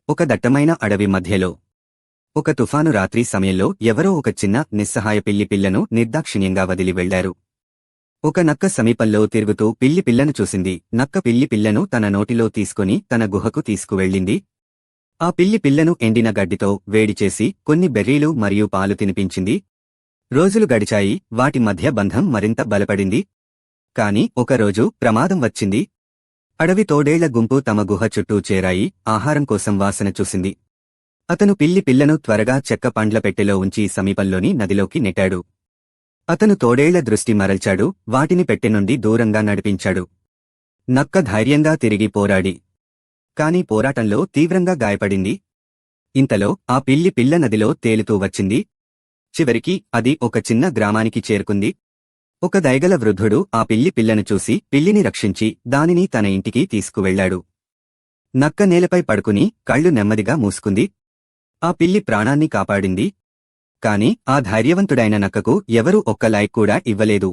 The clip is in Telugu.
ఒక దట్టమైన అడవి మధ్యలో ఒక తుఫాను రాత్రి సమయంలో ఎవరో ఒక చిన్న నిస్సహాయ పిల్లి పిల్లను నిర్దాక్షిణ్యంగా వదిలి వెళ్లారు. ఒక నక్క సమీపంలో తిరుగుతూ పిల్లి పిల్లను చూసింది. నక్క పిల్లి పిల్లను తన నోటిలో తీసుకుని తన గుహకు తీసుకువెళ్ళింది. ఆ పిల్లి పిల్లను ఎండిన గడ్డితో వేడిచేసి కొన్ని బెర్రీలు మరియు పాలు తినిపించింది. రోజులు గడిచాయి, వాటి మధ్య బంధం మరింత బలపడింది. కాని ఒకరోజు ప్రమాదం వచ్చింది. అడవి తోడేళ్ల గుంపు తమ గుహ చుట్టూ చేరాయి. ఆహారం కోసం వాసన చూసింది. అతను పిల్లి పిల్లను త్వరగా చెక్క పండ్ల పెట్టెలో ఉంచి సమీపంలోని నదిలోకి నెట్టాడు. అతను తోడేళ్ల దృష్టి మరల్చాడు, వాటిని పెట్టె నుండి దూరంగా నడిపించాడు. నక్క ధైర్యంగా తిరిగి పోరాడి కాని పోరాటంలో తీవ్రంగా గాయపడింది. ఇంతలో ఆ పిల్లి పిల్ల నదిలో తేలుతూ వచ్చింది. చివరికి అది ఒక చిన్న గ్రామానికి చేరుకుంది. ఒక దయగల వృద్ధుడు ఆ పిల్లి పిల్లను చూసి పిల్లిని రక్షించి దానిని తన ఇంటికి తీసుకువెళ్లాడు. నక్క నేలపై పడుకుని కళ్ళు నెమ్మదిగా మూసుకుంది. ఆ పిల్లి ప్రాణాన్ని కాపాడింది. కాని ఆ ధైర్యవంతుడైన నక్కకు ఎవరూ ఒక్క లైక్ కూడా ఇవ్వలేదు.